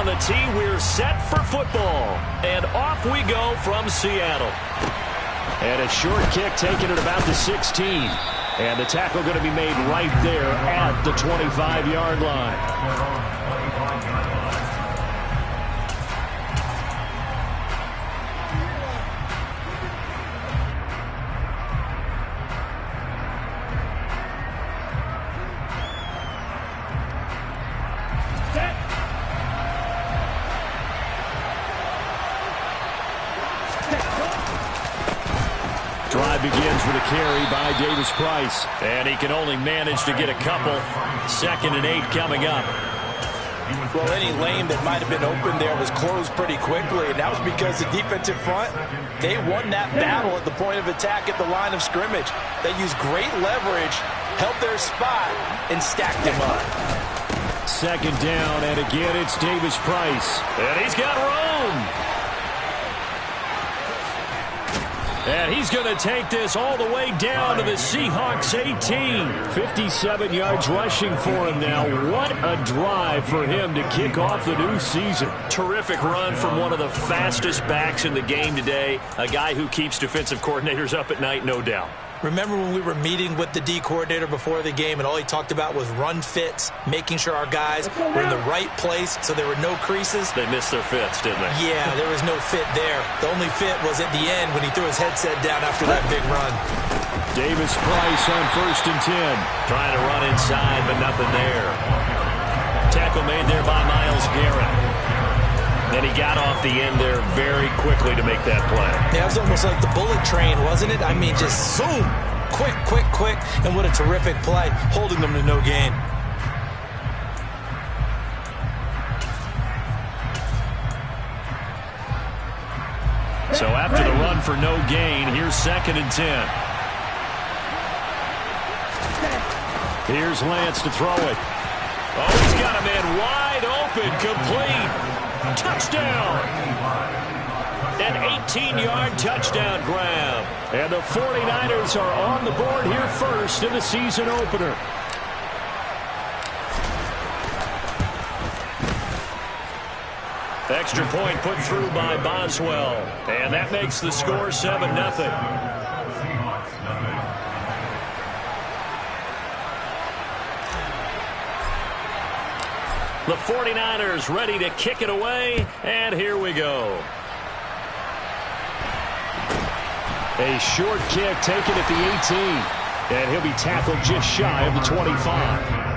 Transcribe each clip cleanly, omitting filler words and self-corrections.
on the tee. We're set for football. And off we go from Seattle. And a short kick taken at about the 16. And the tackle going to be made right there at the 25-yard line. Drive begins with a carry by Davis-Price. And he can only manage to get a couple. 2nd and 8 coming up. Well, any lane that might have been open there was closed pretty quickly, and that was because the defensive front, they won that battle at the point of attack at the line of scrimmage. They used great leverage, held their spot, and stacked him up. 2nd down, and again it's Davis-Price. And he's got room. And he's going to take this all the way down to the Seahawks 18. 57 yards rushing for him now. What a drive for him to kick off the new season. Terrific run from one of the fastest backs in the game today. A guy who keeps defensive coordinators up at night, no doubt. Remember when we were meeting with the D coordinator before the game and all he talked about was run fits, making sure our guys were in the right place so there were no creases? They missed their fits, didn't they? Yeah, there was no fit there. The only fit was at the end when he threw his headset down after that big run. Davis-Price on 1st and 10. Trying to run inside, but nothing there. Tackle made there by Myles Garrett. Then he got off the end there very quickly to make that play. Yeah, it was almost like the bullet train, wasn't it? I mean, just zoom. Quick, quick, quick. And what a terrific play, holding them to no gain. So after the run for no gain, here's 2nd and 10. Here's Lance to throw it. Oh, he's got a man wide open, complete. Touchdown! An 18-yard touchdown grab. And the 49ers are on the board here first in the season opener. Extra point put through by Boswell. And that makes the score 7-0. The 49ers ready to kick it away, and here we go. A short kick taken at the 18, and he'll be tackled just shy of the 25.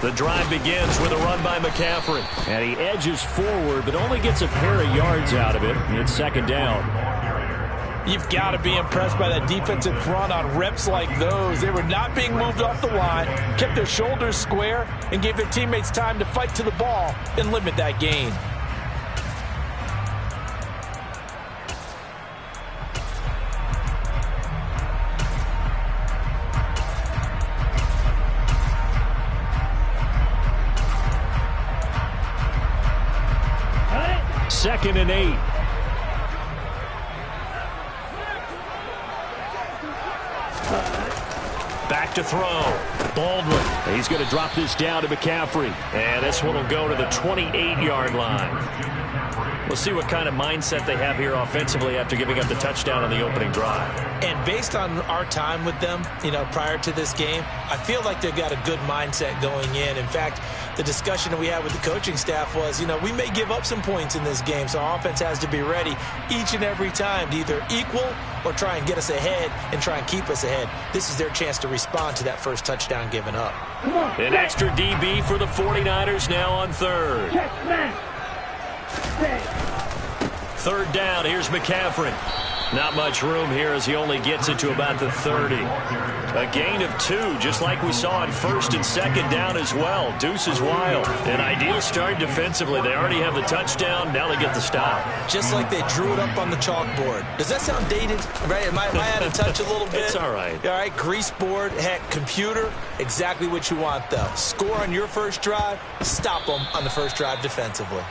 The drive begins with a run by McCaffrey. And he edges forward, but only gets a pair of yards out of it. It's 2nd down. You've got to be impressed by that defensive front on reps like those. They were not being moved off the line, kept their shoulders square, and gave their teammates time to fight to the ball and limit that gain. Second and 8. Back to throw. Baldwin. He's going to drop this down to McCaffrey. And this one will go to the 28-yard line. We'll see what kind of mindset they have here offensively after giving up the touchdown on the opening drive. And based on our time with them, prior to this game, I feel like they've got a good mindset going in. In fact, the discussion that we had with the coaching staff was, we may give up some points in this game, so our offense has to be ready each and every time to either equal or try and get us ahead and try and keep us ahead. This is their chance to respond to that first touchdown given up. An extra DB for the 49ers now on 3rd. 3rd down, here's McCaffrey. Not much room here as he only gets it to about the 30. A gain of 2, just like we saw on first and second down as well. Deuce is wild. An ideal start defensively. They already have the touchdown. Now they get the stop. Just like they drew it up on the chalkboard. Does that sound dated? Right? Am I out of touch a little bit? It's all right. All right, grease board, heck, computer, exactly what you want, though. Score on your first drive, stop them on the first drive defensively.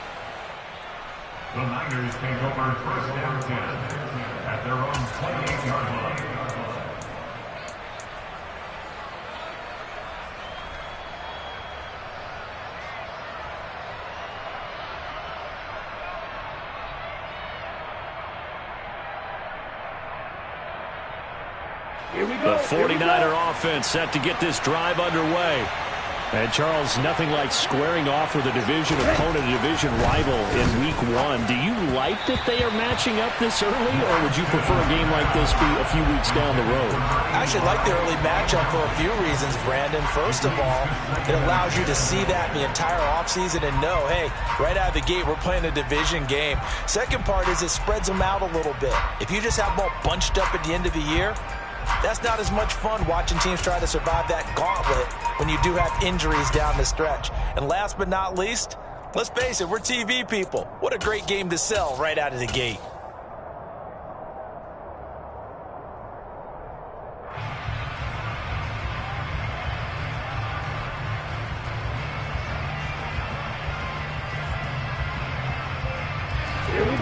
The Niners take over first down 10 at their own 28-yard line. The 49er offense set to get this drive underway. And, Charles, nothing like squaring off with a division opponent, a division rival in Week 1. Do you like that they are matching up this early, or would you prefer a game like this be a few weeks down the road? I actually like the early matchup for a few reasons, Brandon. First of all, it allows you to see that the entire offseason and know, hey, right out of the gate, we're playing a division game. Second part is it spreads them out a little bit. If you just have them all bunched up at the end of the year, that's not as much fun watching teams try to survive that gauntlet when you do have injuries down the stretch. And last but not least, let's face it, we're TV people. What a great game to sell right out of the gate.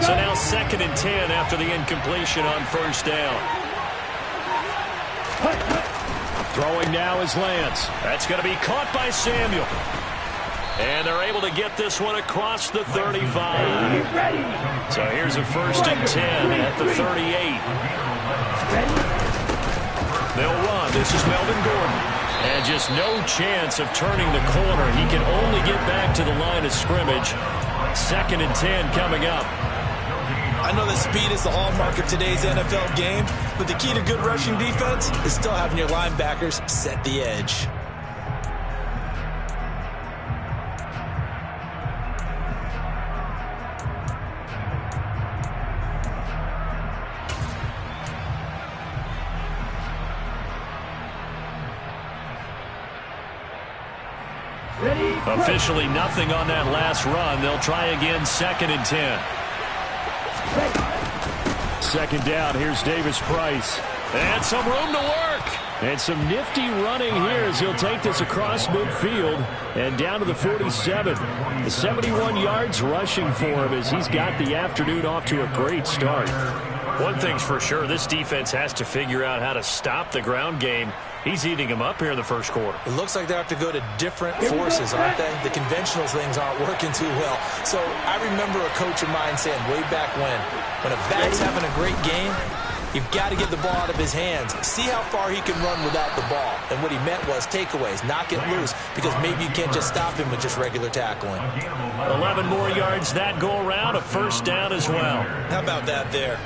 So now 2nd and 10 after the incompletion on first down. Throwing now is Lance. That's going to be caught by Samuel. And they're able to get this one across the 35. So here's a 1st and 10 at the 38. They'll run. This is Melvin Gordon. And just no chance of turning the corner. He can only get back to the line of scrimmage. 2nd and 10 coming up. I know that speed is the hallmark of today's NFL game, but the key to good rushing defense is still having your linebackers set the edge. Officially nothing on that last run. They'll try again, 2nd and 10. 2nd down, here's Davis Price. And some room to work. And some nifty running here as he'll take this across midfield and down to the 47. The 71 yards rushing for him as he's got the afternoon off to a great start. One thing's for sure, this defense has to figure out how to stop the ground game. He's eating him up here in the first quarter. It looks like they have to go to different forces, aren't they? The conventional things aren't working too well. So I remember a coach of mine saying way back when a back's having a great game, you've got to get the ball out of his hands. See how far he can run without the ball. And what he meant was takeaways, knock it loose, because maybe you can't just stop him with just regular tackling. 11 more yards that go around, a 1st down as well. How about that there?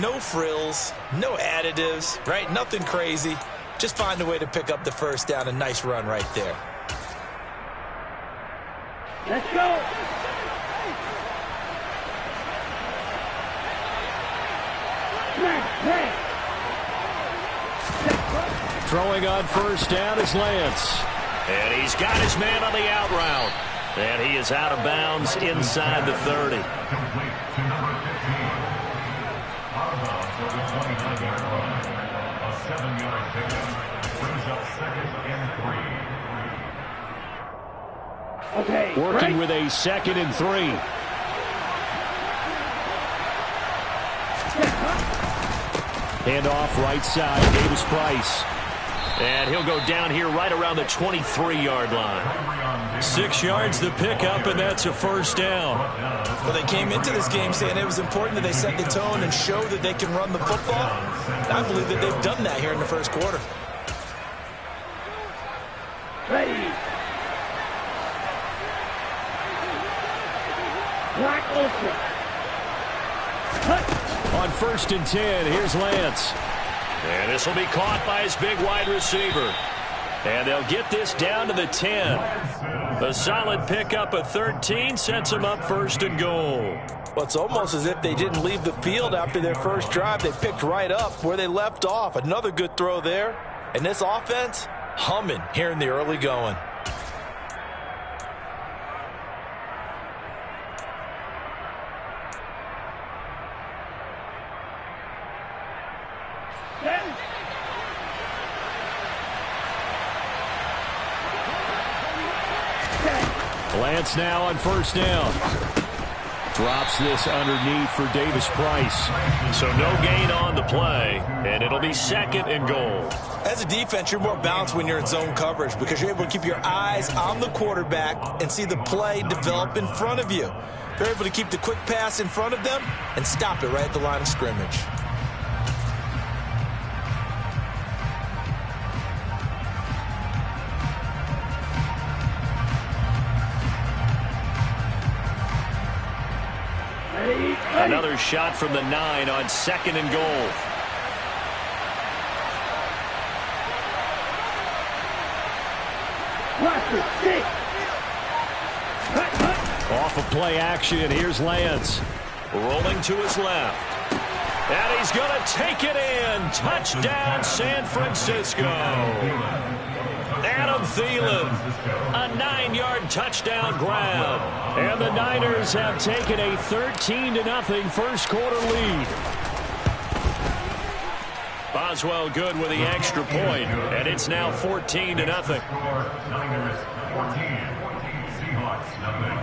No frills, no additives, right? Nothing crazy. Just find a way to pick up the 1st down. A nice run right there. Let's go. Throwing on 1st down is Lance. And he's got his man on the out route. And he is out of bounds inside the 30. Complete to number 15. Out of bounds for the 29-yard line. A 7-yard pickup brings up 2nd and 3. Okay. Working with a 2nd and 3. Hand off right side, Davis Price. And he'll go down here right around the 23-yard line. 6 yards the pickup, and that's a 1st down. Well, they came into this game saying it was important that they set the tone and show that they can run the football. I believe that they've done that here in the first quarter. Ready. Black open. On 1st and 10, here's Lance. And this will be caught by his big wide receiver. And they'll get this down to the 10. A solid pickup of 13 sets them up first and goal. Well, it's almost as if they didn't leave the field after their first drive. They picked right up where they left off. Another good throw there. And this offense, humming here in the early going. Lance now on first down. Drops this underneath for Davis Price. So no gain on the play, and it'll be second and goal. As a defense, you're more balanced when you're in zone coverage because you're able to keep your eyes on the quarterback and see the play develop in front of you. They're able to keep the quick pass in front of them and stop it right at the line of scrimmage. Another shot from the 9 on second and goal. Off of play action, here's Lance. Rolling to his left. And he's going to take it in. Touchdown, San Francisco. Adam Thielen, a 9-yard touchdown grab. And the Niners have taken a 13-0 first quarter lead. Boswell good with the extra point, and it's now 14-0. Niners 14, Seahawks nothing.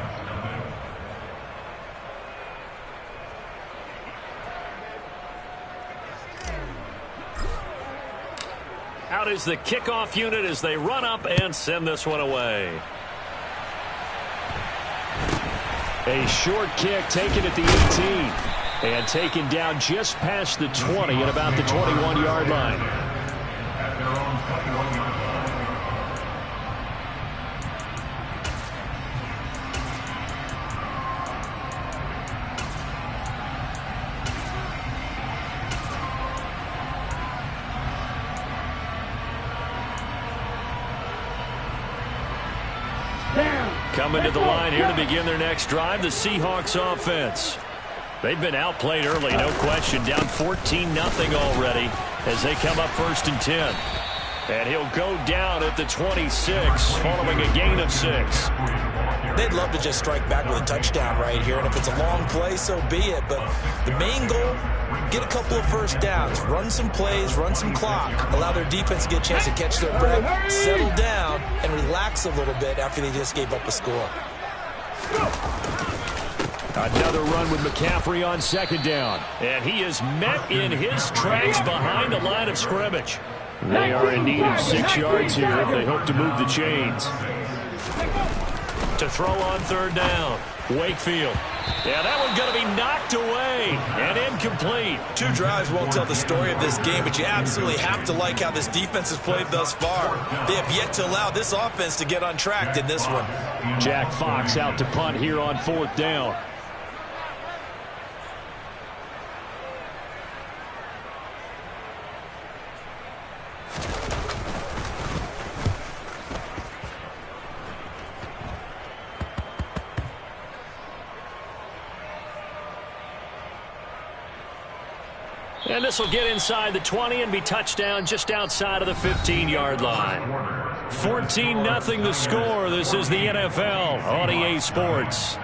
Out is the kickoff unit as they run up and send this one away. A short kick taken at the 18 and taken down just past the 20 at about the 21-yard line. At their own 21-yard line. Coming to the line here to begin their next drive, the Seahawks offense. They've been outplayed early, no question. Down 14-0 already as they come up first and 10. And he'll go down at the 26 following a gain of 6. They'd love to just strike back with a touchdown right here. And if it's a long play, so be it. But the main goal, get a couple of first downs, run some plays, run some clock, allow their defense to get a chance to catch their breath, settle down, and relax a little bit after they just gave up a score. Another run with McCaffrey on second down. And he is met in his tracks behind the line of scrimmage. They are in need of 6 yards here if they hope to move the chains. To throw on third down, Wakefield. Yeah, that one's going to be knocked away and incomplete. 2 drives won't tell the story of this game, but you absolutely have to like how this defense has played thus far. They have yet to allow this offense to get untracked in this one. Jack Fox out to punt here on fourth down. And this will get inside the 20 and be touchdown just outside of the 15-yard line. 14-0 the score. This is the NFL on EA Sports.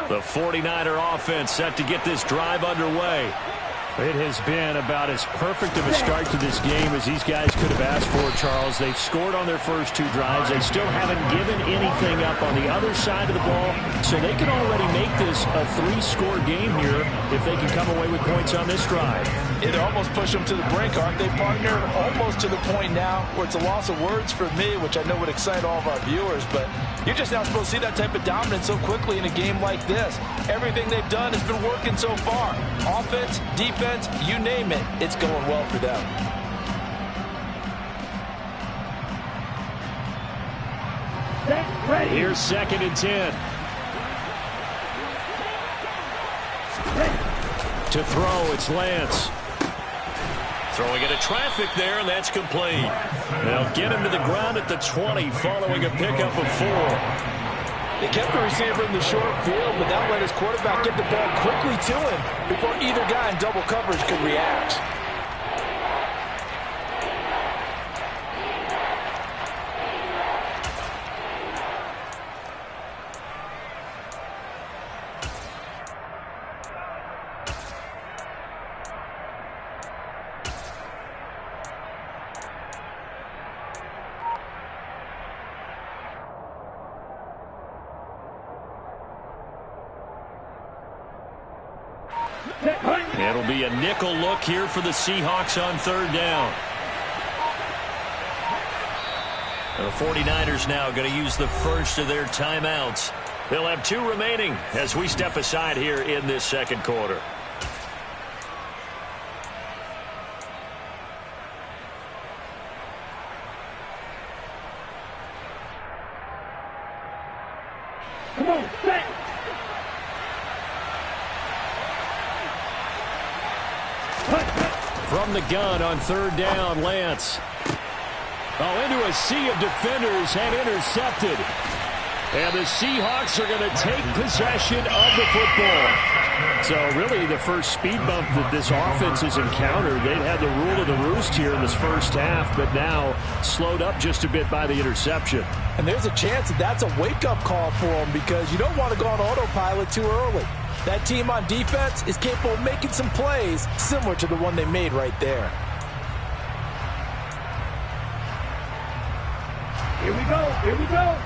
The 49er offense set to get this drive underway. It has been about as perfect of a start to this game as these guys could have asked for, Charles. They've scored on their first 2 drives. They still haven't given anything up on the other side of the ball, so they can already make this a 3-score game here if they can come away with points on this drive. It'll almost push them to the brink, aren't they, partner? Almost to the point now where it's a loss of words for me, which I know would excite all of our viewers, but you're just not supposed to see that type of dominance so quickly in a game like this. Everything they've done has been working so far. Offense, defense, you name it, it's going well for them. 49 Here's 2nd and 10. To throw, it's Lance. Throwing into traffic there, and that's complete. They'll get him to the ground at the 20 following a pickup of 4. They kept the receiver in the short field, but that let his quarterback get the ball quickly to him before either guy in double coverage could react. It'll be a nickel look here for the Seahawks on 3rd down. The 49ers now going to use the first of their timeouts. They'll have 2 remaining as we step aside here in this 2nd quarter. Come on, set. From the gun on 3rd down, Lance. Into a sea of defenders and intercepted. And the Seahawks are going to take possession of the football. So really the first speed bump that this offense has encountered. They'd had the rule of the roost here in this first half, but now slowed up just a bit by the interception. And there's a chance that that's a wake-up call for them because you don't want to go on autopilot too early. That team on defense is capable of making some plays similar to the one they made right there. Here we go. Here we go.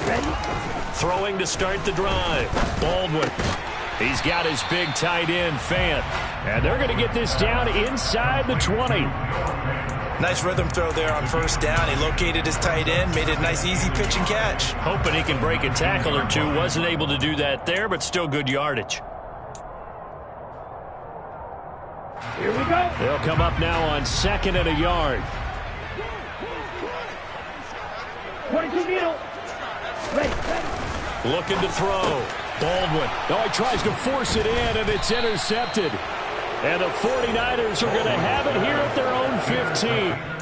Ready? Throwing to start the drive. Baldwin. He's got his big tight end, Fant. And they're going to get this down inside the 20. Nice rhythm throw there on 1st down. He located his tight end, made it a nice easy pitch and catch. Hoping he can break a tackle or 2. Wasn't able to do that there, but still good yardage. Here we go. They'll come up now on 2nd and a yard. 22 middle. Ready. Looking to throw. Baldwin. He tries to force it in, and it's intercepted. And the 49ers are going to have it here at their own 15.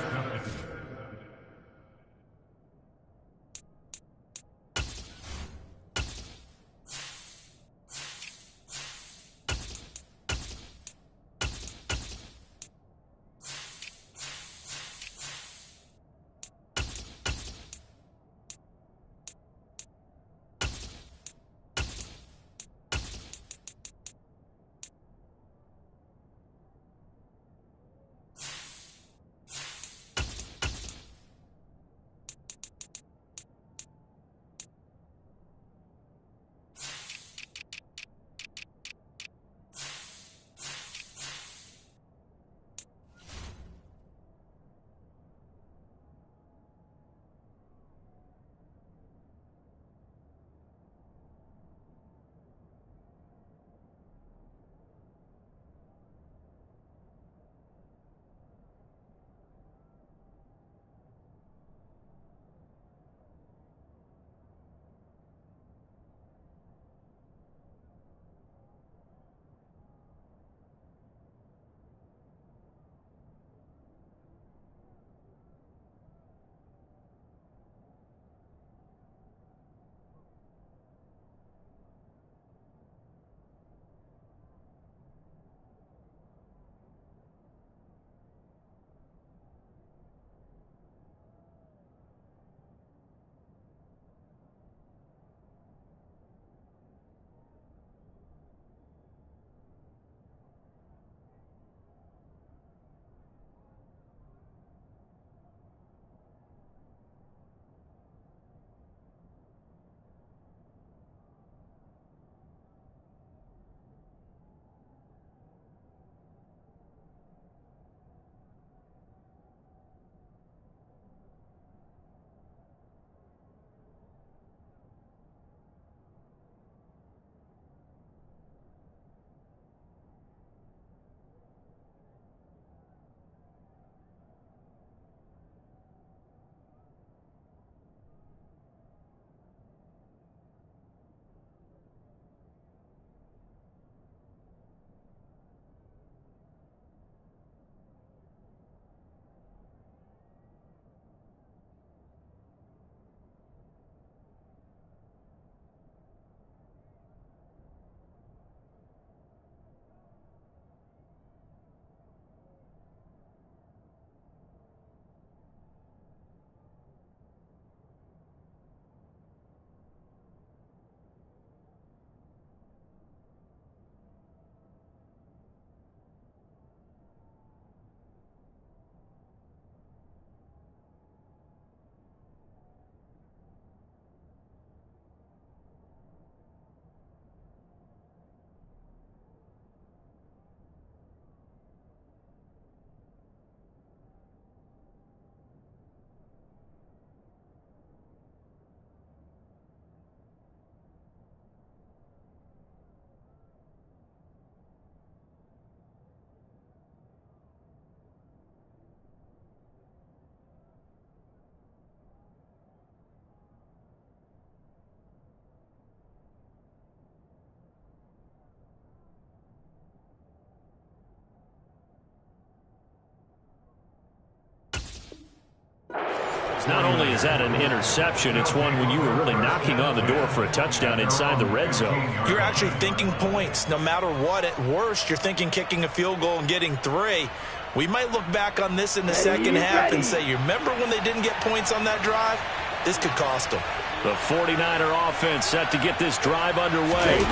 Charles, not only is that an interception, it's one when you were really knocking on the door for a touchdown inside the red zone. You're actually thinking points. No matter what, at worst, you're thinking kicking a field goal and getting 3. We might look back on this in the second half and say, you remember when they didn't get points on that drive? This could cost them. The 49er offense set to get this drive underway.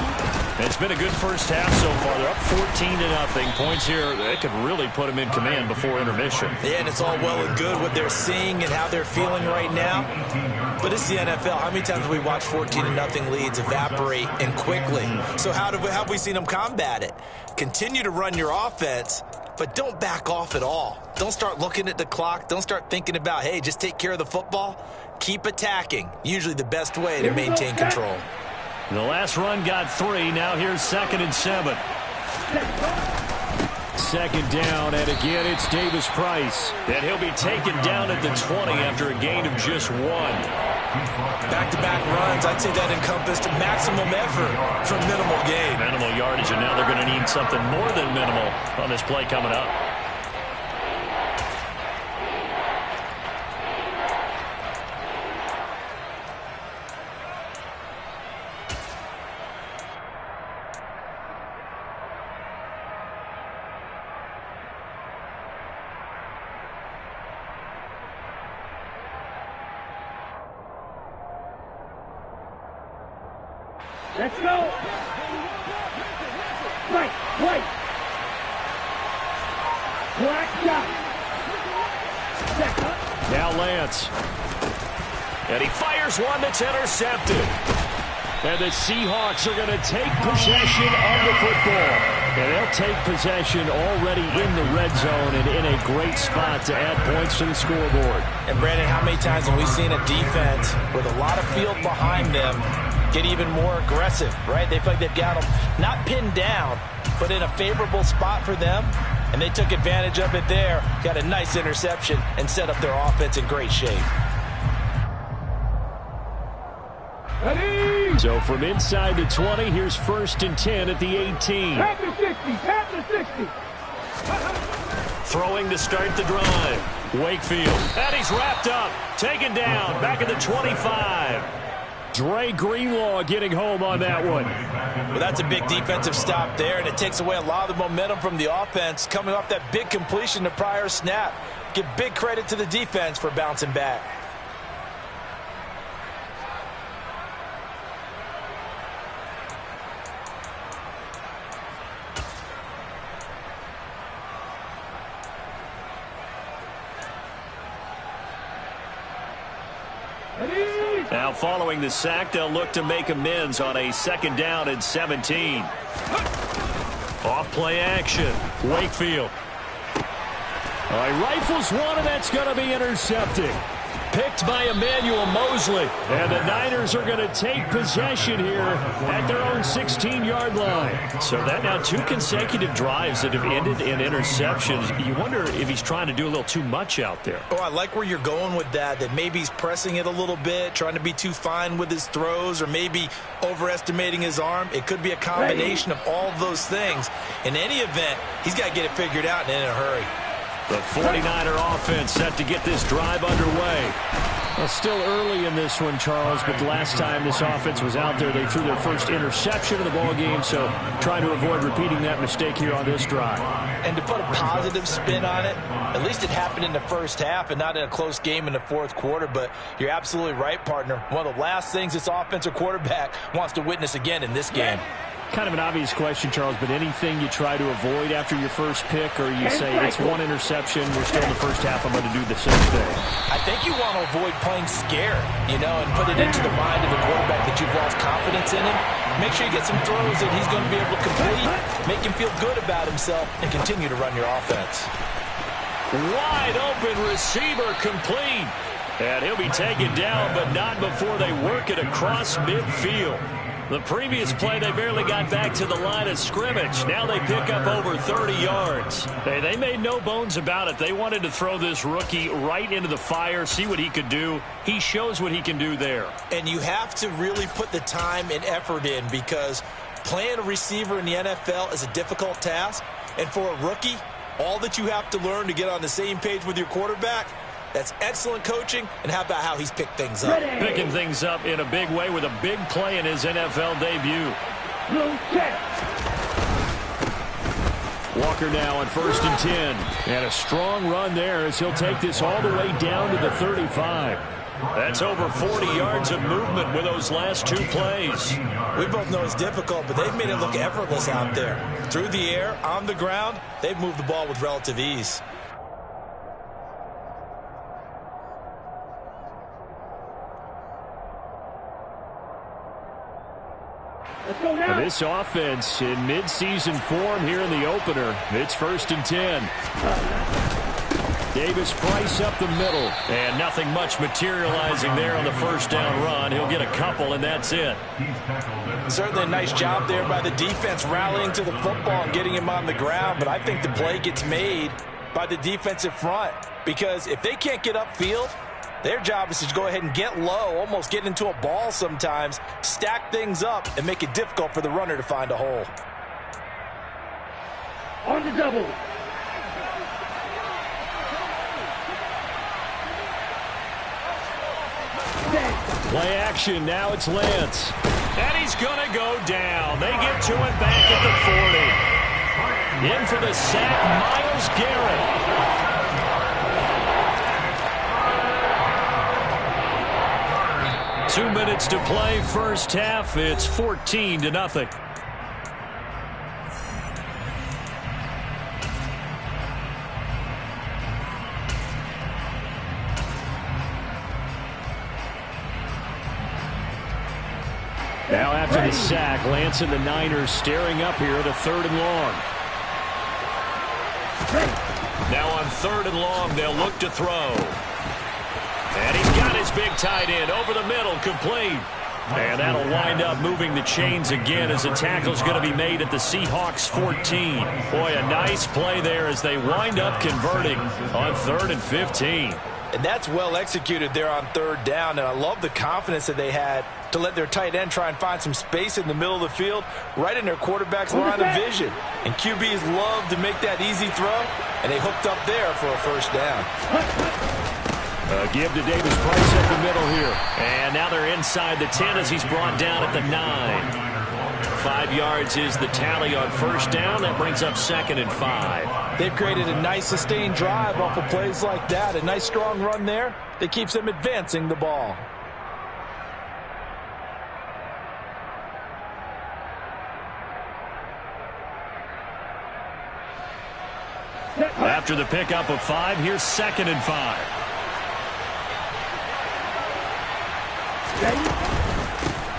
It's been a good first half so far. They're up 14-0. Points here, they could really put them in command before intermission. Yeah, and it's all well and good what they're seeing and how they're feeling right now. But it's the NFL. How many times have we watched 14-0 leads evaporate and quickly? So how have we seen them combat it? Continue to run your offense, but don't back off at all. Don't start looking at the clock. Don't start thinking about, hey, just take care of the football. Keep attacking. Usually the best way to maintain control. The last run got 3. Now here's 2nd and 7. Second down, and again it's Davis Price. And he'll be taken down at the 20 after a gain of just 1. Back-to-back runs, I'd say that encompassed maximum effort for minimal gain. Minimal yardage, and now they're going to need something more than minimal on this play coming up. Let's go. Right. Black shot. Second. Now Lance. And he fires one that's intercepted. And the Seahawks are going to take possession of the football. And they'll take possession already in the red zone and in a great spot to add points to the scoreboard. And Brandon, how many times have we seen a defense with a lot of field behind them get even more aggressive, right? They feel like they've got them not pinned down, but in a favorable spot for them, and they took advantage of it there, got a nice interception, and set up their offense in great shape. Ready. So from inside the 20, here's 1st and 10 at the 18. Tap the 60. Tap the 60. Throwing to start the drive. Wakefield. And he's wrapped up. Taken down. Back at the 25. Dre Greenlaw getting home on that one. Well, that's a big defensive stop there, and it takes away a lot of the momentum from the offense coming off that big completion the prior snap. Give big credit to the defense for bouncing back. Now following the sack, they'll look to make amends on a 2nd down and 17. Off play action. Wakefield. All right, rifles one, and that's going to be intercepted. Picked by Emmanuel Mosley. And the Niners are going to take possession here at their own 16-yard line. So that now 2 consecutive drives that have ended in interceptions. You wonder if he's trying to do a little too much out there. Oh, I like where you're going with that maybe he's pressing it a little bit, trying to be too fine with his throws, or maybe overestimating his arm. It could be a combination of all of those things. In any event, he's got to get it figured out and in a hurry. The 49er offense set to get this drive underway. Well, still early in this one, Charles, but the last time this offense was out there, they threw their first interception of the ball game, so trying to avoid repeating that mistake here on this drive. And to put a positive spin on it, at least it happened in the first half and not in a close game in the 4th quarter, but you're absolutely right, partner. One of the last things this offensive quarterback wants to witness again in this game. Kind of an obvious question, Charles, but anything you try to avoid after your first pick, or you say it's one interception, we're still in the first half, I'm going to do the same thing? I think you want to avoid playing scared, and put it into the mind of the quarterback that you've lost confidence in him. Make sure you get some throws that he's going to be able to complete, make him feel good about himself, and continue to run your offense. Wide open receiver complete. And he'll be taken down, but not before they work it across midfield. The previous play, they barely got back to the line of scrimmage. Now they pick up over 30 yards. They made no bones about it. They wanted to throw this rookie right into the fire, see what he could do. He shows what he can do there. And you have to really put the time and effort in, because playing a receiver in the NFL is a difficult task. And for a rookie, all that you have to learn to get on the same page with your quarterback, That's excellent coaching, and how about how he's picked things up? Picking things up in a big way with a big play in his NFL debut. Blue check. Walker now on 1st and 10. And a strong run there as he'll take this all the way down to the 35. That's over 40 yards of movement with those last 2 plays. We both know it's difficult, but they've made it look effortless out there. Through the air, on the ground, they've moved the ball with relative ease. Let's go now. This offense in midseason form here in the opener. It's 1st and 10. Davis Price up the middle. And nothing much materializing there on the first down run. He'll get a couple, and that's it. Certainly a nice job there by the defense rallying to the football and getting him on the ground, but I think the play gets made by the defensive front, because if they can't get upfield, their job is to go ahead and get low, almost get into a ball sometimes, stack things up, and make it difficult for the runner to find a hole. On the double. Play action. Now it's Lance. And he's going to go down. They get to him back at the 40. In for the sack, Myles Garrett. 2 minutes to play, first half. It's 14-0. Now after the sack, Lance and the Niners staring up here at a 3rd and long. Now on 3rd and long, they'll look to throw. And he's got his big tight end over the middle, complete. And that'll wind up moving the chains again as the tackle's going to be made at the Seahawks 14. Boy, a nice play there as they wind up converting on 3rd and 15. And that's well executed there on 3rd down, and I love the confidence that they had to let their tight end try and find some space in the middle of the field, right in their quarterback's line of vision. And QBs love to make that easy throw, and they hooked up there for a first down. Give to Davis Price at the middle here. And now they're inside the 10 as he's brought down at the 9. 5 yards is the tally on first down. That brings up 2nd and 5. They've created a nice sustained drive off of plays like that. A nice strong run there that keeps them advancing the ball. After the pickup of 5, here's 2nd and 5.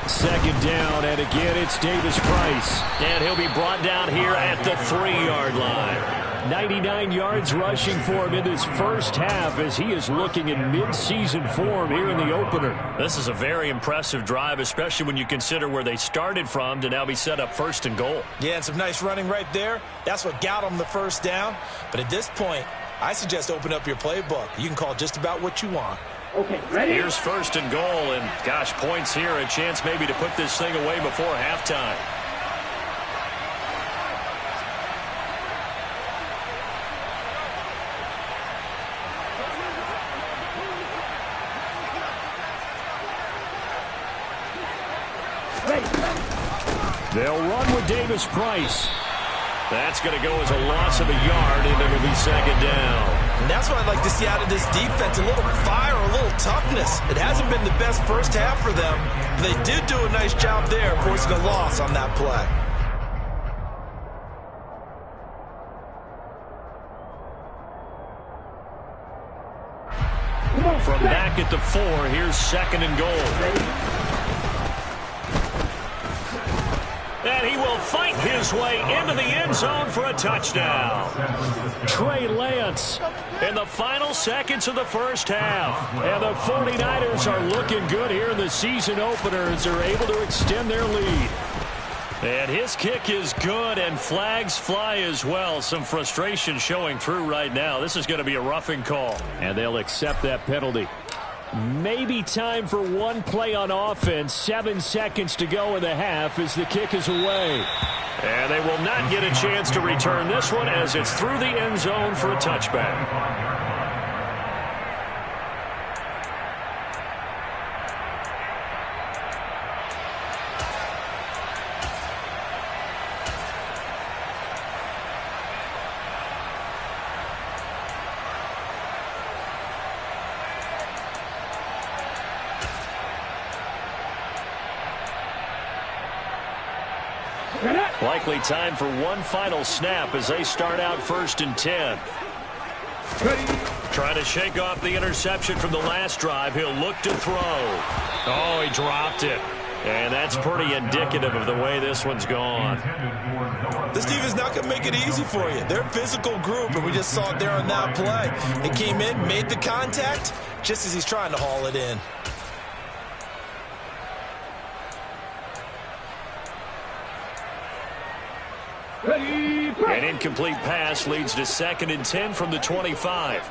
Second down, and again it's Davis Price. And he'll be brought down here at the 3-yard line. 99 yards rushing for him in this first half as he is looking in mid-season form here in the opener. This is a very impressive drive, especially when you consider where they started from to now be set up 1st and goal. Yeah, and some nice running right there. That's what got them the first down. But at this point, I suggest open up your playbook. You can call just about what you want. Okay, ready? Here's 1st and goal, and gosh, points here, a chance maybe to put this thing away before halftime. They'll run with Davis Price. That's going to go as a loss of a yard, and it'll be 2nd down. And that's what I'd like to see out of this defense, a little fire, a little toughness. It hasn't been the best first half for them, but they did do a nice job there forcing a loss on that play. From back at the 4, here's 2nd and goal. And he will fight his way into the end zone for a touchdown. Trey Lance in the final seconds of the first half. And the 49ers are looking good here in the season opener as they're able to extend their lead. And his kick is good, and flags fly as well. Some frustration showing through right now. This is going to be a roughing call. And they'll accept that penalty. Maybe time for one play on offense. 7 seconds to go in the half as the kick is away. And they will not get a chance to return this one as it's through the end zone for a touchback. Likely time for one final snap as they start out 1st and 10. Trying to shake off the interception from the last drive. He'll look to throw. Oh, he dropped it. And that's pretty indicative of the way this one's gone. This team is not going to make it easy for you. They're a physical group, and we just saw it there on that play. He came in, made the contact, just as he's trying to haul it in. An incomplete pass leads to 2nd and 10 from the 25.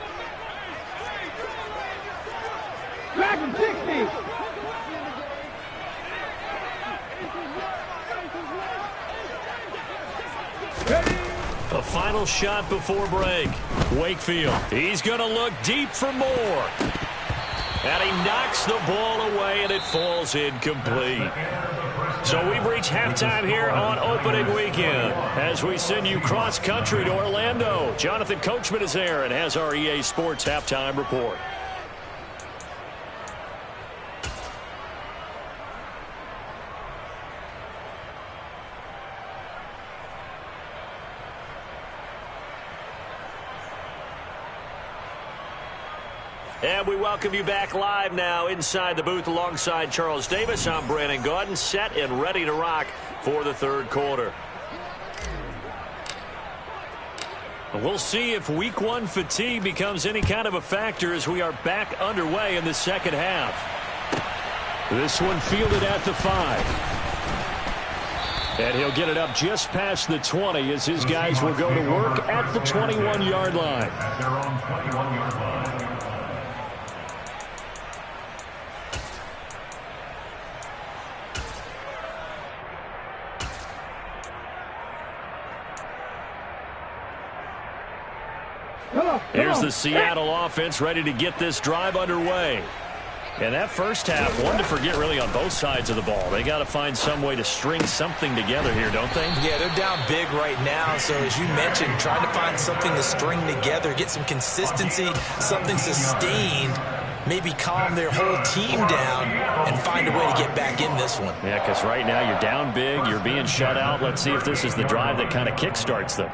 Back and 60. A final shot before break. Wakefield. He's going to look deep for more. And he knocks the ball away, and it falls incomplete. So we've reached halftime here on opening weekend as we send you cross-country to Orlando. Jonathan Coachman is there and has our EA Sports halftime report. And we welcome you back live now inside the booth alongside Charles Davis. I'm Brandon Gaudin, set and ready to rock for the 3rd quarter. We'll see if week 1 fatigue becomes any kind of a factor as we are back underway in the 2nd half. This one fielded at the 5. And he'll get it up just past the 20 as his guys will go to work at the 21-yard line. At their own 21-yard line. Here's the Seattle offense ready to get this drive underway. And that first half, one to forget really on both sides of the ball. They got to find some way to string something together here, don't they? Yeah, they're down big right now. So as you mentioned, trying to find something to string together, get some consistency, something sustained, maybe calm their whole team down and find a way to get back in this one. Yeah, because right now you're down big, you're being shut out. Let's see if this is the drive that kind of kickstarts them.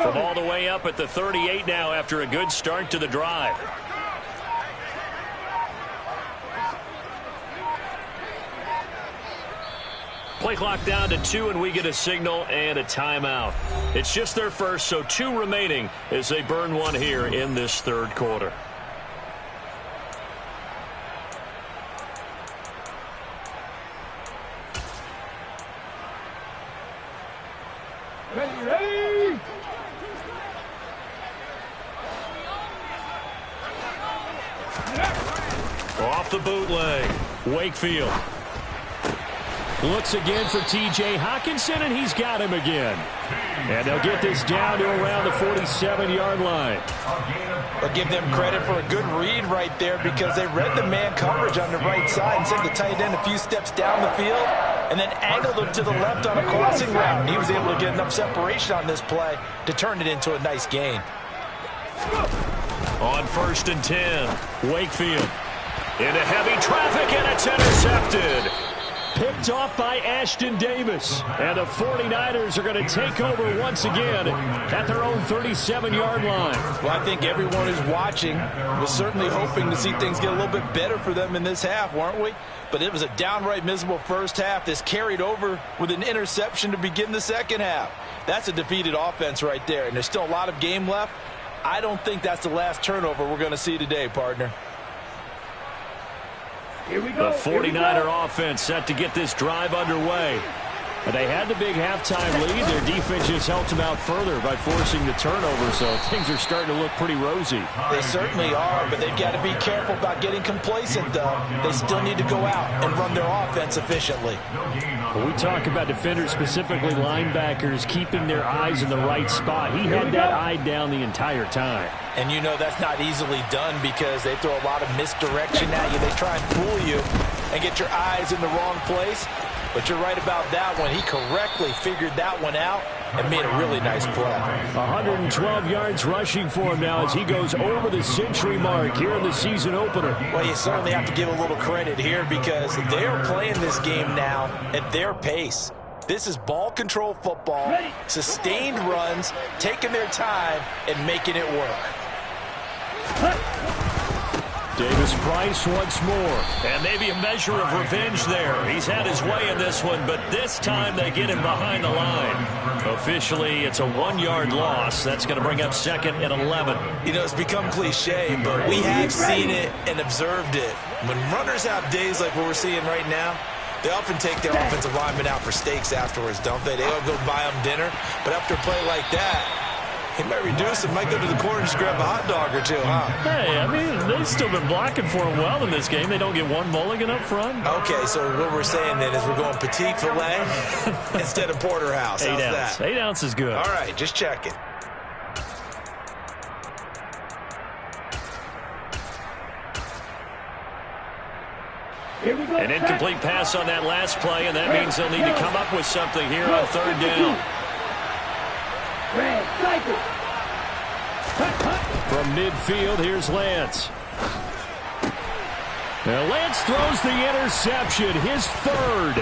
From all the way up at the 38 now after a good start to the drive. Play clock down to 2, and we get a signal and a timeout. It's just their first, so 2 remaining as they burn one here in this 3rd quarter. Ready. Off the bootleg, Wakefield. Looks again for T.J. Hockenson, and he's got him again. And they'll get this down to around the 47-yard line. I'll give them credit for a good read right there because they read the man coverage on the right side and sent the tight end a few steps down the field and then angled him to the left on a crossing route. And he was able to get enough separation on this play to turn it into a nice gain. On 1st and 10, Wakefield into heavy traffic, and it's intercepted. Picked off by Ashton Davis. And the 49ers are going to take over once again at their own 37-yard line. Well, I think everyone who's watching was certainly hoping to see things get a little bit better for them in this half, weren't we? But it was a downright miserable first half. This carried over with an interception to begin the 2nd half. That's a defeated offense right there, and there's still a lot of game left. I don't think that's the last turnover we're going to see today, partner. Here we go. The 49er offense set to get this drive underway. They had the big halftime lead. Their defense just helped them out further by forcing the turnover, so things are starting to look pretty rosy. They certainly are, but they've got to be careful about getting complacent, though. They still need to go out and run their offense efficiently. When we talk about defenders, specifically linebackers, keeping their eyes in the right spot, he had that eye down the entire time. And you know that's not easily done because they throw a lot of misdirection at you. They try and fool you and get your eyes in the wrong place. But you're right about that one. He correctly figured that one out and made a really nice play. 112 yards rushing for him now as he goes over the century mark here in the season opener. Well, you certainly have to give a little credit here because they are playing this game now at their pace. This is ball control football, sustained runs, taking their time and making it work. Davis-Price once more. And maybe a measure of revenge there. He's had his way in this one, but this time they get him behind the line. Officially, it's a 1-yard loss. That's going to bring up 2nd and 11. You know, it's become cliche, but we have seen it and observed it. When runners have days like what we're seeing right now, they often take their offensive linemen out for steaks afterwards, don't they? They'll go buy them dinner, but after a play like that, he might reduce it, might go to the corner and just grab a hot dog or two, huh? Hey, I mean, they've still been blocking for him well in this game. They don't get one mulligan up front. Okay, so what we're saying then is we're going petite filet instead of porterhouse. How's 8 ounce. that? 8 ounce is good. All right, just checking. An incomplete pass on that last play, and that means they'll need to come up with something here on 3rd down. From midfield, here's Lance. Now Lance throws the interception, his 3rd.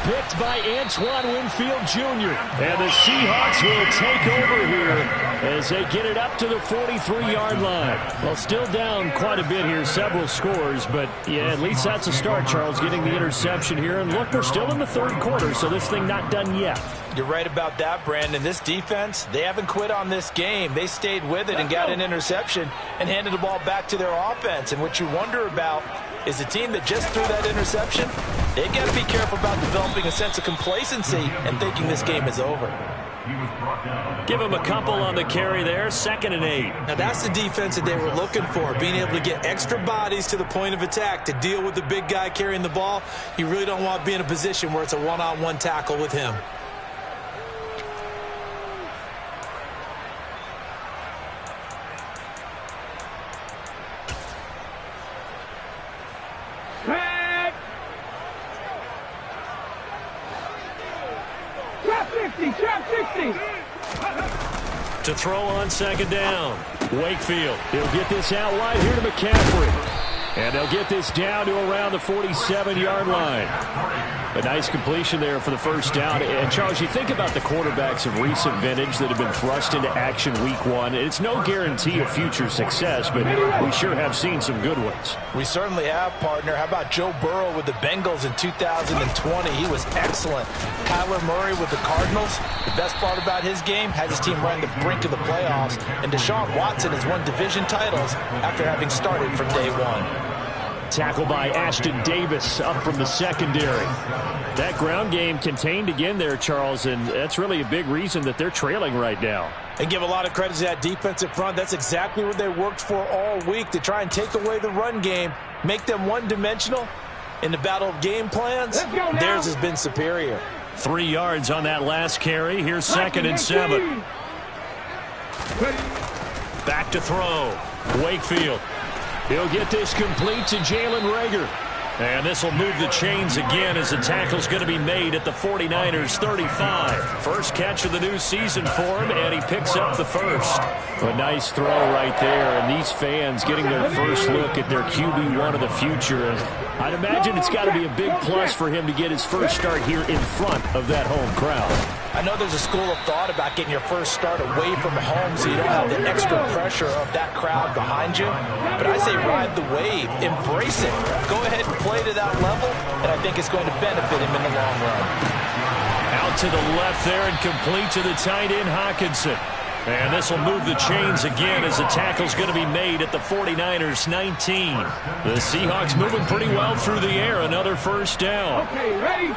Picked by Antoine Winfield Jr. And the Seahawks will take over here as they get it up to the 43-yard line. Well, still down quite a bit here, several scores, but yeah, at least that's a start, Charles, getting the interception here. And look, we're still in the 3rd quarter, so this thing not done yet. You're right about that, Brandon. This defense, they haven't quit on this game. They stayed with it and got an interception and handed the ball back to their offense. And what you wonder about is the team that just threw that interception, they got to be careful about developing a sense of complacency and thinking this game is over. Give him a couple on the carry there, 2nd and 8. Now that's the defense that they were looking for, being able to get extra bodies to the point of attack to deal with the big guy carrying the ball. You really don't want to be in a position where it's a one-on-one tackle with him. To throw on 2nd down. Wakefield, he'll get this out wide here to McCaffrey. And they'll get this down to around the 47-yard line. A nice completion there for the 1st down. And, Charles, you think about the quarterbacks of recent vintage that have been thrust into action week 1. It's no guarantee of future success, but we sure have seen some good ones. We certainly have, partner. How about Joe Burrow with the Bengals in 2020? He was excellent. Kyler Murray with the Cardinals. The best part about his game, has his team right on the brink of the playoffs. And Deshaun Watson has won division titles after having started from day 1. Tackle by Ashton Davis up from the secondary. That ground game contained again there, Charles, and that's really a big reason that they're trailing right now. And give a lot of credit to that defensive front. That's exactly what they worked for all week, to try and take away the run game, make them one-dimensional. In the battle of game plans, theirs has been superior. 3 yards on that last carry. Here's 2nd and 7. Back to throw. Wakefield. He'll get this complete to Jalen Reagor. And this will move the chains again as the tackle's going to be made at the 49ers 35. First catch of the new season for him, and he picks up the 1st. A nice throw right there, and these fans getting their first look at their QB1 of the future. And I'd imagine it's got to be a big plus for him to get his first start here in front of that home crowd. I know there's a school of thought about getting your first start away from home so you don't have the extra pressure of that crowd behind you. But I say ride the wave. Embrace it. Go ahead and play to that level, and I think it's going to benefit him in the long run. Out to the left there and complete to the tight end, Hockenson. And this will move the chains again as the tackle's going to be made at the 49ers 19. The Seahawks moving pretty well through the air. Another 1st down. Okay, ready?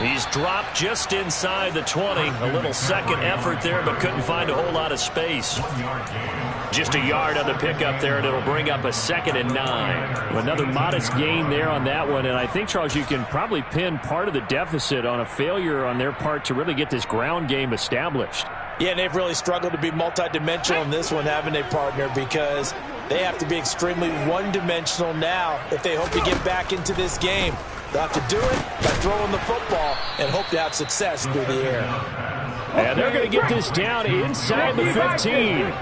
He's dropped just inside the 20. A little second effort there, but couldn't find a whole lot of space. Just a yard on the pickup there, and it'll bring up a 2nd and 9. Another modest gain there on that one, and I think, Charles, you can probably pin part of the deficit on a failure on their part to really get this ground game established. Yeah, and they've really struggled to be multidimensional in this one, haven't they, partner? Because they have to be extremely one-dimensional now if they hope to get back into this game. They'll have to do it by throwing the football and hope to have success through the air. And they're going to get this down inside the 15.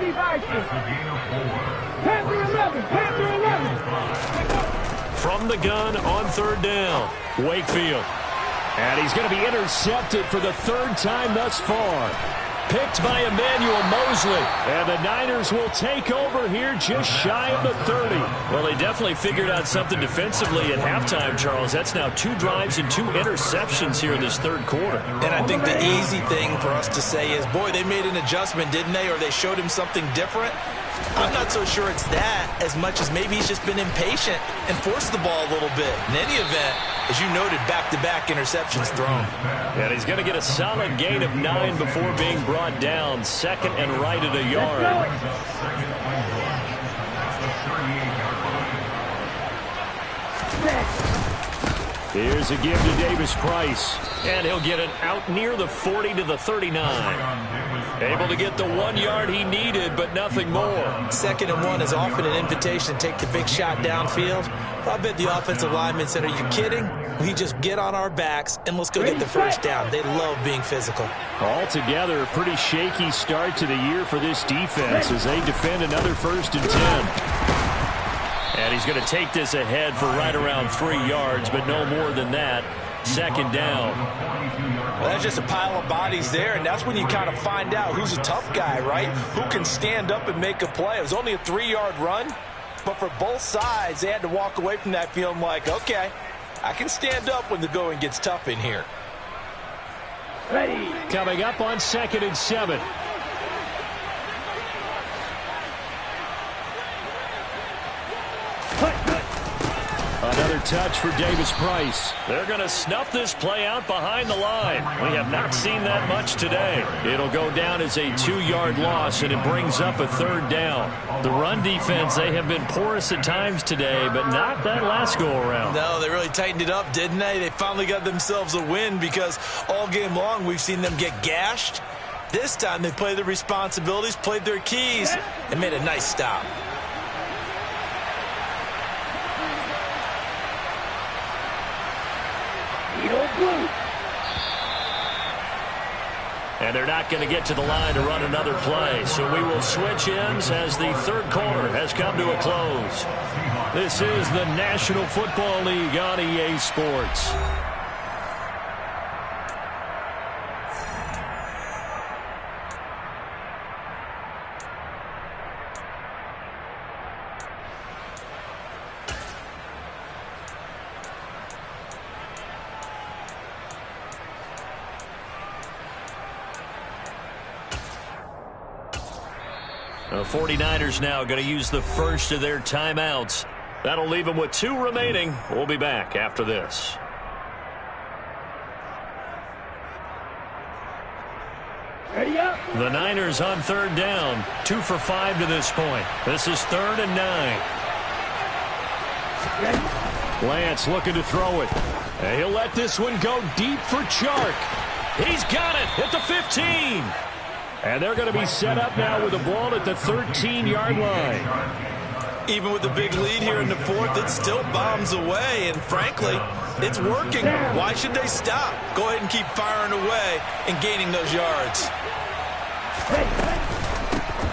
From the gun on 3rd down, Wakefield. And he's going to be intercepted for the 3rd time thus far. Picked by Emmanuel Mosley. And the Niners will take over here just shy of the 30. Well, they definitely figured out something defensively at halftime, Charles. That's now 2 drives and 2 interceptions here in this 3rd quarter. And I think the easy thing for us to say is, boy, they made an adjustment, didn't they? Or they showed him something different. I'm not so sure it's that as much as maybe he's just been impatient and forced the ball a little bit. In any event, as you noted, back-to-back interceptions thrown. And he's going to get a solid gain of 9 before being brought down. 2nd and right at a yard. Here's a give to Davis Price. And he'll get it out near the 40 to the 39. Able to get the 1 yard he needed, but nothing more. 2nd and 1 is often an invitation to take the big shot downfield. I bet the offensive linemen said, are you kidding? We just get on our backs and let's go get the 1st down. They love being physical. Altogether, a pretty shaky start to the year for this defense as they defend another 1st and 10. And he's going to take this ahead for right around 3 yards, but no more than that. 2nd down. Well, that's just a pile of bodies there, and that's when you kind of find out who's a tough guy, right? Who can stand up and make a play. It was only a 3-yard run, but for both sides, they had to walk away from that feeling like, okay, I can stand up when the going gets tough in here. Ready. Coming up on 2nd and 7. Another touch for Davis Price. They're going to snuff this play out behind the line. We have not seen that much today. It'll go down as a 2-yard loss, and it brings up a 3rd down. The run defense, they have been porous at times today, but not that last go-around. No, they really tightened it up, didn't they? They finally got themselves a win because all game long we've seen them get gashed. This time they played their responsibilities, played their keys, and made a nice stop. And they're not going to get to the line to run another play. So we will switch ends as the 3rd quarter has come to a close. This is the National Football League on EA Sports. The 49ers now going to use the first of their timeouts. That'll leave them with 2 remaining. We'll be back after this. The Niners on 3rd down. 2 for 5 to this point. This is 3rd and 9. Lance looking to throw it. And he'll let this one go deep for Chark. He's got it at the 15. And they're going to be set up now with the ball at the 13-yard line. Even with the big lead here in the 4th, it still bombs away. And frankly, it's working. Why should they stop? Go ahead and keep firing away and gaining those yards.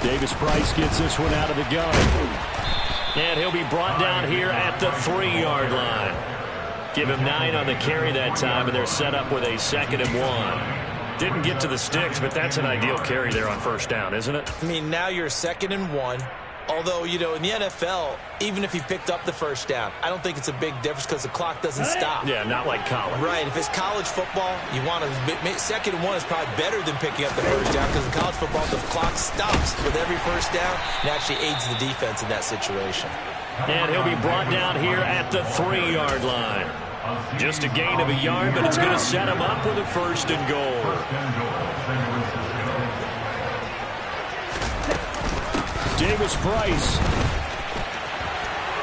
Davis Price gets this one out of the gun. And he'll be brought down here at the 3-yard line. Give him 9 on the carry that time, and they're set up with a 2nd and 1. Didn't get to the sticks, but that's an ideal carry there on 1st down, isn't it? I mean, now you're 2nd and 1. Although, you know, in the NFL, even if he picked up the 1st down, I don't think it's a big difference because the clock doesn't stop. Yeah, not like college. Right. If it's college football, you want to 2nd and 1 is probably better than picking up the 1st down because in college football, the clock stops with every 1st down and actually aids the defense in that situation. And he'll be brought down here at the 3-yard line. Just a gain of a yard, but it's going to set him up with a 1st and goal. Davis Price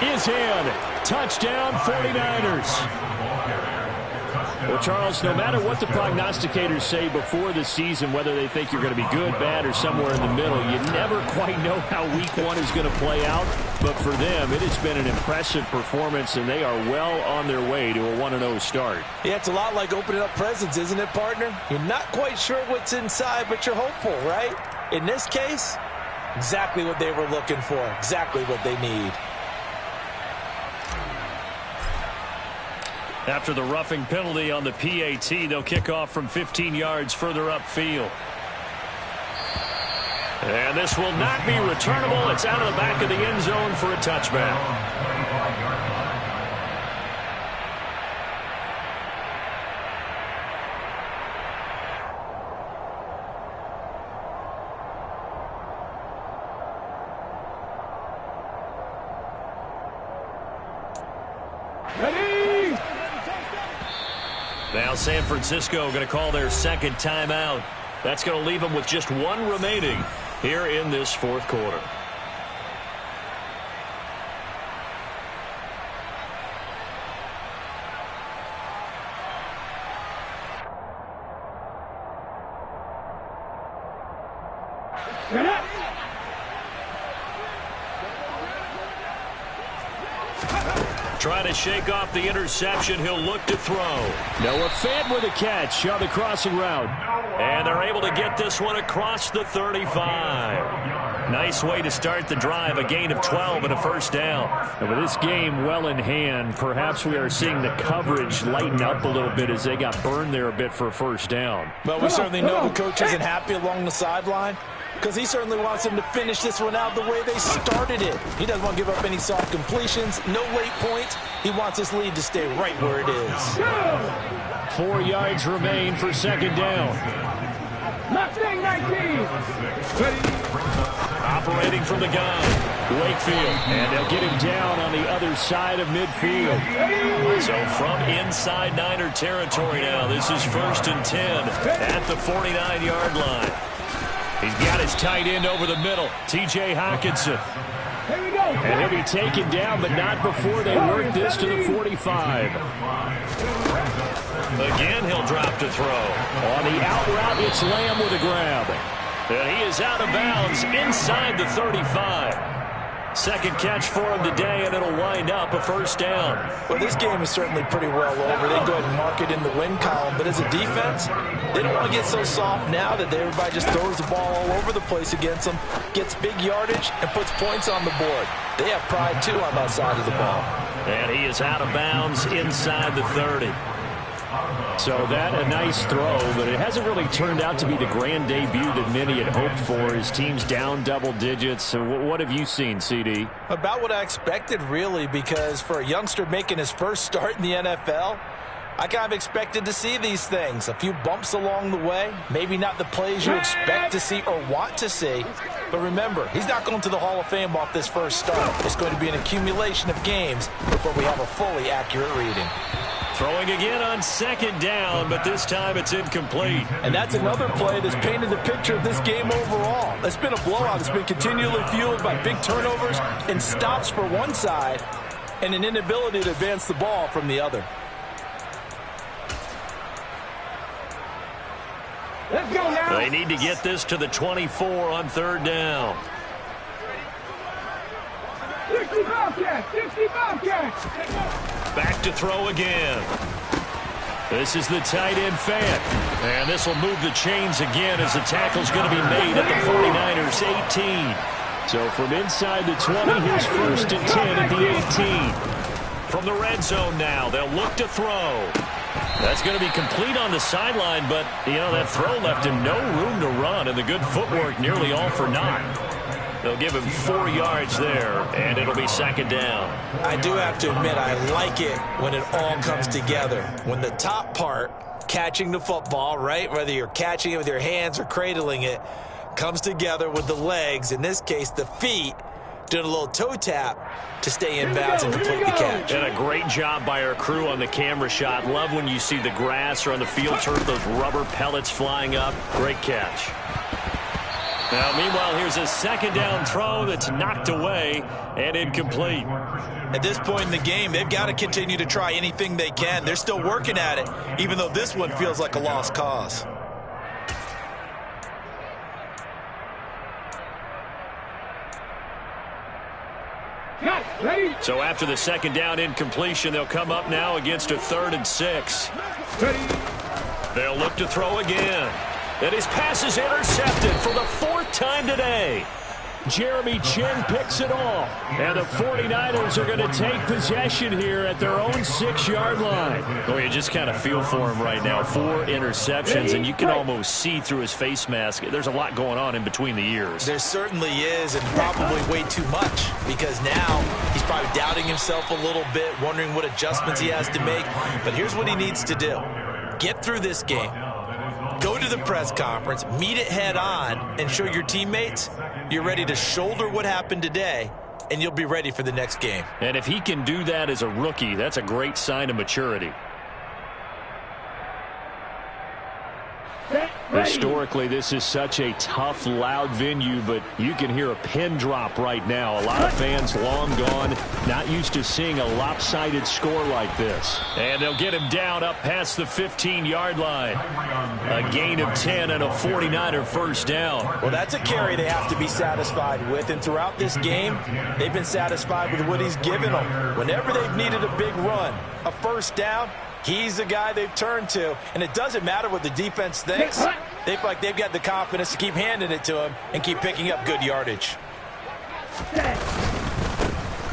is in. Touchdown, 49ers. Well, Charles, no matter what the prognosticators say before the season, whether they think you're going to be good, bad, or somewhere in the middle, you never quite know how week 1 is going to play out. But for them, it has been an impressive performance, and they are well on their way to a 1-0 start. Yeah, it's a lot like opening up presents, isn't it, partner? You're not quite sure what's inside, but you're hopeful, right? In this case, exactly what they were looking for, exactly what they need. After the roughing penalty on the PAT, they'll kick off from 15 yards further upfield. And this will not be returnable. It's out of the back of the end zone for a touchback. Now San Francisco going to call their 2nd timeout. That's going to leave them with just 1 remaining here in this 4th quarter. Trying to shake off the interception. He'll look to throw. Noah Fant with a catch on the crossing route. And they're able to get this one across the 35. Nice way to start the drive. A gain of 12 and a 1st down. And with this game well in hand, perhaps we are seeing the coverage lighten up a little bit as they got burned there a bit for a 1st down. But we certainly know the coach isn't happy along the sideline, because he certainly wants them to finish this one out the way they started it. He doesn't want to give up any soft completions, no late points. He wants this lead to stay right where it is. 4 yards remain for 2nd down. Mustang 19. Operating from the gun, Wakefield. And they'll get him down on the other side of midfield. So from inside Niner territory now, this is 1st and 10 at the 49-yard line. He's got his tight end over the middle, T.J. Hockenson. Here we go. And he'll be taken down, but not before they work this to the 45. Again, he'll drop to throw. On the out route, it's Lamb with a grab. And he is out of bounds inside the 35. 2nd catch for him today, and it'll wind up a 1st down. Well, this game is certainly pretty well over. They go ahead and mark it in the win column. But as a defense, they don't want to get so soft now that everybody just throws the ball all over the place against them, gets big yardage, and puts points on the board. They have pride, too, on that side of the ball. And he is out of bounds inside the 30. So that a nice throw, but it hasn't really turned out to be the grand debut that many had hoped for. His team's down double digits. So what have you seen, CD? About what I expected, really, because for a youngster making his first start in the NFL, I kind of expected to see these things. A few bumps along the way, maybe not the plays you expect to see or want to see. But remember, he's not going to the Hall of Fame off this first start. It's going to be an accumulation of games before we have a fully accurate reading. Throwing again on 2nd down, but this time it's incomplete. And that's another play that's painted the picture of this game overall. It's been a blowout. It's been continually fueled by big turnovers and stops for one side and an inability to advance the ball from the other. Let's go now. They need to get this to the 24 on 3rd down. 60 Bobcats, 60 Bobcats. Back to throw again. This is the tight end Fant. And this will move the chains again as the tackle's going to be made at the 49ers 18. So from inside the 20, here's 1st and 10 at the 18. From the red zone now, they'll look to throw. That's going to be complete on the sideline, but, you know, that throw left him no room to run, and the good footwork nearly all for naught. They'll give him 4 yards there, and it'll be 2nd down. I do have to admit, I like it when it all comes together. When the top part, catching the football, right, whether you're catching it with your hands or cradling it, comes together with the legs, in this case the feet, doing a little toe tap to stay in bounds and complete the catch. And a great job by our crew on the camera shot. Love when you see the grass or on the field turf, those rubber pellets flying up. Great catch. Now, meanwhile, here's a second down throw that's knocked away and incomplete. At this point in the game, they've got to continue to try anything they can. They're still working at it, even though this one feels like a lost cause. So after the second down incompletion, they'll come up now against a 3rd and 6. They'll look to throw again. And his pass is intercepted for the 4th time today. Jeremy Chin picks it off. And the 49ers are going to take possession here at their own 6-yard line. Oh, you just kind of feel for him right now. 4 interceptions, and you can almost see through his face mask. There's a lot going on in between the ears. There certainly is, and probably way too much, because now he's probably doubting himself a little bit, wondering what adjustments he has to make. But here's what he needs to do. Get through this game. Go to the press conference, meet it head on, and show your teammates you're ready to shoulder what happened today, and you'll be ready for the next game. And if he can do that as a rookie, that's a great sign of maturity. Historically, this is such a tough, loud venue, but you can hear a pin drop right now. A lot of fans long gone, not used to seeing a lopsided score like this. And they'll get him down up past the 15-yard line. A gain of 10 and a 49er first down. Well, that's a carry they have to be satisfied with, and throughout this game, they've been satisfied with what he's given them. Whenever they've needed a big run, a first down, he's the guy they've turned to, and it doesn't matter what the defense thinks. They feel like they've got the confidence to keep handing it to him and keep picking up good yardage.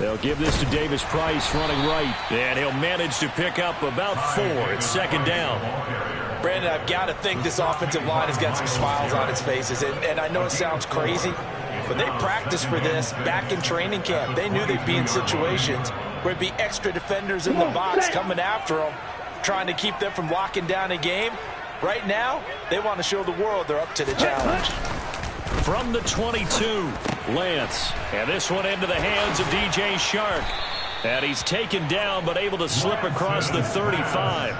They'll give this to Davis Price running right, and he'll manage to pick up about 4 at second down. Brandon, I've got to think this offensive line has got some smiles on its faces, and I know it sounds crazy, but they practiced for this back in training camp. They knew they'd be in situations where it'd be extra defenders in the box coming after them, trying to keep them from locking down a game. Right now, they want to show the world they're up to the challenge. From the 22, Lance. And this one into the hands of DJ Shark. And he's taken down but able to slip across the 35.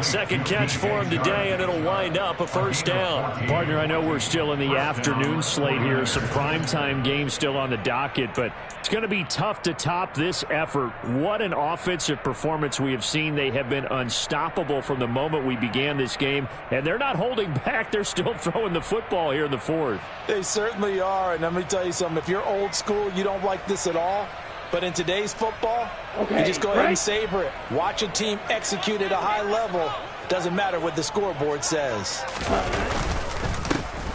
Second catch for him today, and it'll wind up a first down. Partner, I know we're still in the afternoon slate here. Some primetime games still on the docket, but it's going to be tough to top this effort. What an offensive performance we have seen. They have been unstoppable from the moment we began this game, and they're not holding back. They're still throwing the football here in the 4th. They certainly are, and let me tell you something. If you're old school, you don't like this at all. But in today's football, you just go ahead and savor it. Watch a team execute at a high level. Doesn't matter what the scoreboard says.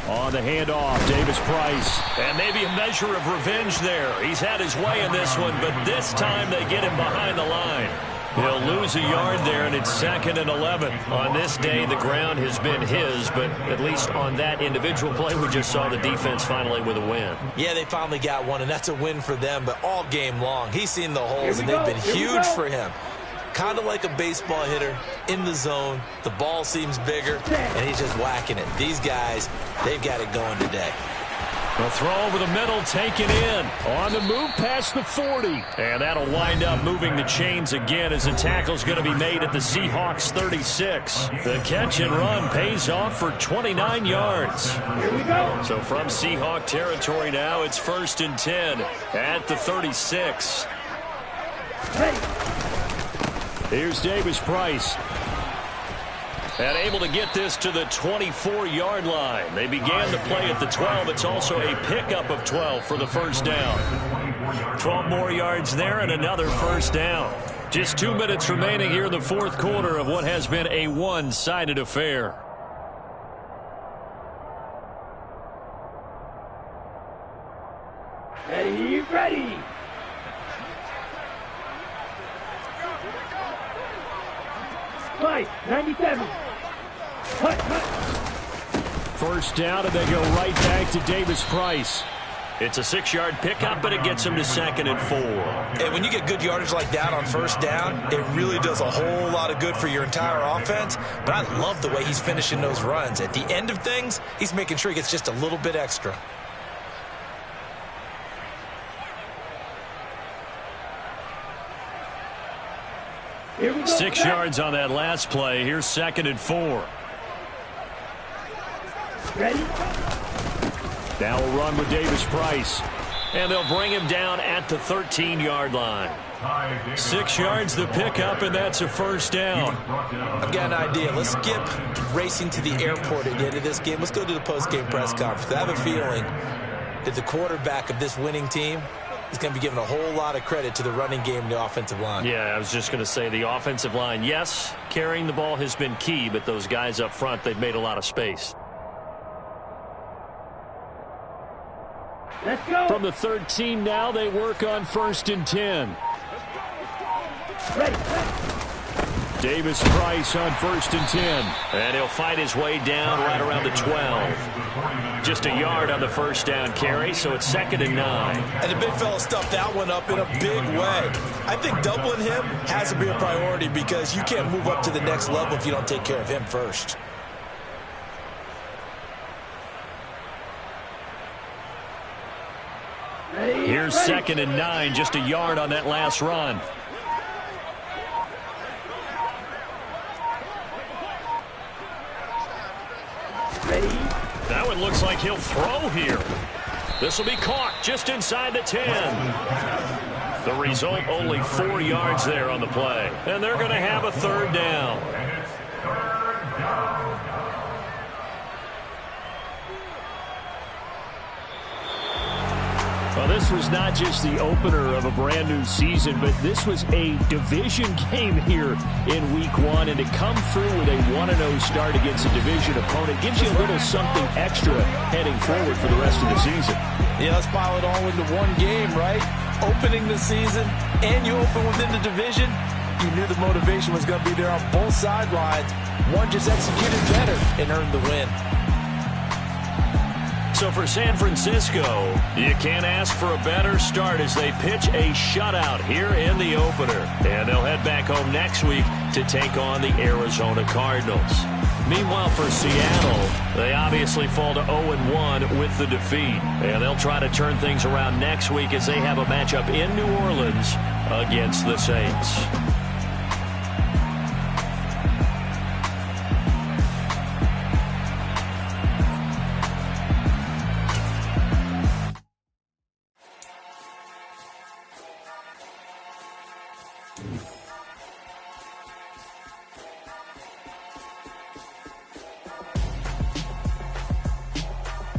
On the handoff, Davis Price. And maybe a measure of revenge there. He's had his way in this one, but this time they get him behind the line. He'll lose a yard there, and it's 2nd and 11. On this day, the ground has been his, but at least on that individual play, we just saw the defense finally with a win. Yeah, they finally got one, and that's a win for them, but all game long, he's seen the holes, and they've been huge for him. Kind of like a baseball hitter in the zone. The ball seems bigger, and he's just whacking it. These guys, they've got it going today. The throw over the middle, taken in. On the move past the 40. And that'll wind up moving the chains again as the tackle's going to be made at the Seahawks 36. The catch and run pays off for 29 yards. Here we go. So from Seahawk territory now, it's 1st and 10 at the 36. Here's Davis Price. And able to get this to the 24-yard line. They began the play at the 12. It's also a pickup of 12 for the first down. 12 more yards there and another first down. Just 2 minutes remaining here in the 4th quarter of what has been a one-sided affair. Ready, ready. Price, 97. First down, and they go right back to Davis Price. It's a 6-yard pickup, but it gets him to 2nd and 4. And when you get good yardage like that on first down, it really does a whole lot of good for your entire offense. But I love the way he's finishing those runs. At the end of things, he's making sure he gets just a little bit extra. 6 yards on that last play. Here's 2nd and 4. Ready? Now a run with Davis Price. And they'll bring him down at the 13-yard line. 6 yards the pickup, and that's a first down. I've got an idea. Let's skip racing to the airport at the end of this game. Let's go to the post-game press conference. I have a feeling that the quarterback of this winning team is going to be given a whole lot of credit to the running game and the offensive line. Yeah, I was just going to say the offensive line, yes, carrying the ball has been key, but those guys up front, they've made a lot of space. Let's go. From the 13 now, they work on 1st and 10. Ready. Davis Price on 1st and 10. And he'll fight his way down right around the 12. Just a yard on the first down carry, so it's 2nd and 9. And the big fella stuffed that one up in a big way. I think doubling him has to be a priority because you can't move up to the next level if you don't take care of him first. Ready. Here's Ready. 2nd and 9, just a yard on that last run. Ready. That one looks like he'll throw here. This will be caught just inside the 10. The result, only 4 yards there on the play. And they're going to have a 3rd down. Well, this was not just the opener of a brand new season, but this was a division game here in Week 1. And to come through with a 1-0 start against a division opponent gives you a little something extra heading forward for the rest of the season. Yeah, let's pile it all into one game, right? Opening the season, and you open within the division. You knew the motivation was going to be there on both sidelines. One just executed better and earned the win. So for San Francisco, you can't ask for a better start as they pitch a shutout here in the opener. And they'll head back home next week to take on the Arizona Cardinals. Meanwhile, for Seattle, they obviously fall to 0-1 with the defeat. And they'll try to turn things around next week as they have a matchup in New Orleans against the Saints.